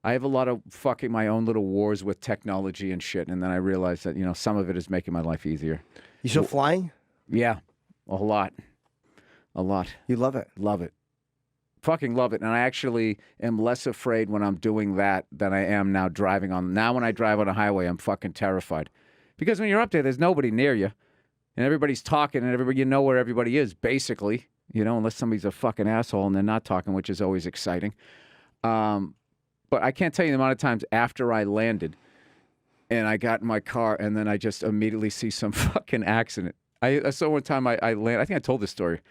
I have a lot of fucking my own little wars with technology and shit, and then I realized that, some of it is making my life easier. You still flying? Yeah, a lot. A lot. You love it? Love it. Fucking love it. And I actually am less afraid when I'm doing that than I am now driving on. Now when I drive on a highway, I'm fucking terrified. Because when you're up there's nobody near you. And everybody's talking, and everybody, you know where everybody is, basically. Unless somebody's a fucking asshole and they're not talking, which is always exciting. But I can't tell you the amount of times after I landed and I got in my car and then I just immediately see some fucking accident. I saw one time I landed. I think I told this story.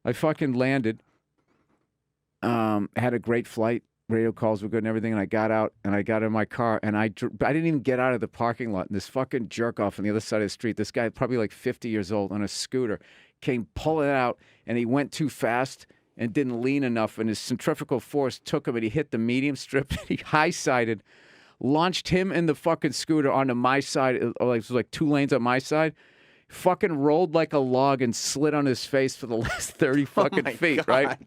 I fucking landed, had a great flight. Radio calls were good and everything. And I got out and I got in my car and I didn't even get out of the parking lot. And this fucking jerk off on the other side of the street, this guy probably like 50 years old on a scooter, came pulling out and he went too fast and didn't lean enough, and his centrifugal force took him, and he hit the medium strip, and he high-sided, launched him and the fucking scooter onto my side, it was like 2 lanes on my side, fucking rolled like a log and slid on his face for the last 30 fucking feet, right?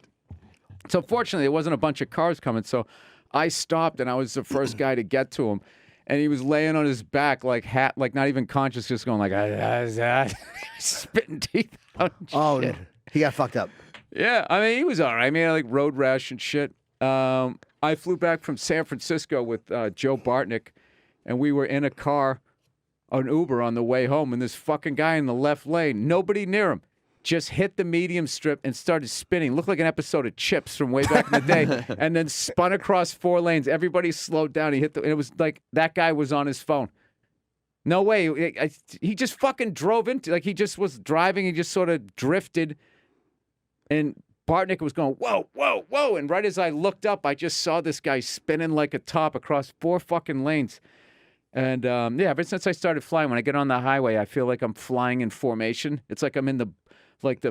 So fortunately, there wasn't a bunch of cars coming, so I stopped, and I was the first guy to get to him, and he was laying on his back like not even conscious, just going like, spitting teeth out and Oh, shit. he got fucked up. Yeah, I mean, he was all right. I mean, like road rash and shit. I flew back from San Francisco with Joe Bartnick, and we were in a car, an Uber on the way home, and this fucking guy in the left lane, nobody near him, just hit the medium strip and started spinning. Looked like an episode of Chips from way back in the day, and then spun across 4 lanes. Everybody slowed down. He hit and it was like that guy was on his phone. No way. He just fucking drove into, like he just was driving. He just sort of drifted. And Bartnick was going, whoa, whoa, whoa. And right as I looked up, I just saw this guy spinning like a top across 4 fucking lanes. And ever since I started flying, when I get on the highway, I feel like I'm flying in formation. It's like I'm in the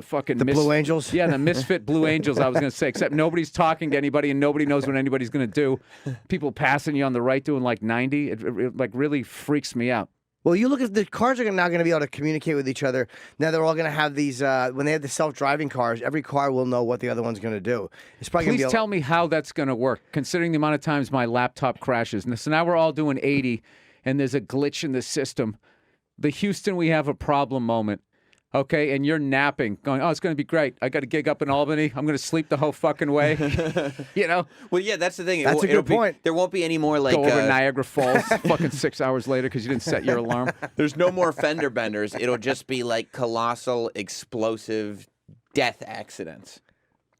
fucking... Blue Angels? Yeah, the misfit Blue Angels, I was going to say, except nobody's talking to anybody and nobody knows what anybody's going to do. People passing you on the right doing like 90. It like really freaks me out. Well, you look at the cars are now going to be able to communicate with each other. Now they're all going to have these. When they have the self-driving cars, every car will know what the other one's going to do. It's probably Please tell me how that's going to work, considering the amount of times my laptop crashes. So now we're all doing 80, and there's a glitch in the system. The Houston, we have a problem moment. Okay, and you're napping, going, oh, it's going to be great. I got a gig up in Albany. I'm going to sleep the whole fucking way. Well, yeah, that's the thing. That's a good point. There won't be any more like... Go over Niagara Falls fucking 6 hours later because you didn't set your alarm. There's no more fender benders. It'll just be like colossal, explosive death accidents.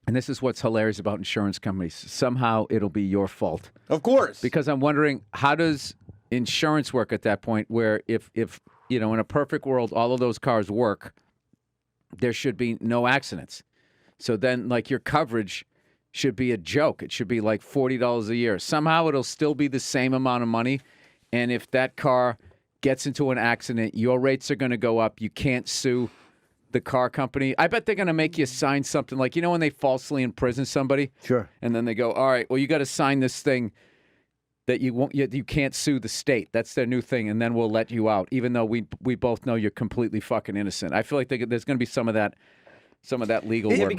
And this is what's hilarious about insurance companies. Somehow it'll be your fault. Of course. Because I'm wondering, how does insurance work at that point where if in a perfect world, all of those cars work, there should be no accidents. So then, like, your coverage should be a joke. It should be like $40 a year. Somehow it'll still be the same amount of money. And if that car gets into an accident, your rates are going to go up. You can't sue the car company. I bet they're going to make you sign something like, when they falsely imprison somebody? Sure. And then they go, all right, well, you got to sign this thing that you can't sue the state. That's their new thing, and then we'll let you out, even though we both know you're completely fucking innocent. I feel like there's going to be some of that legal work.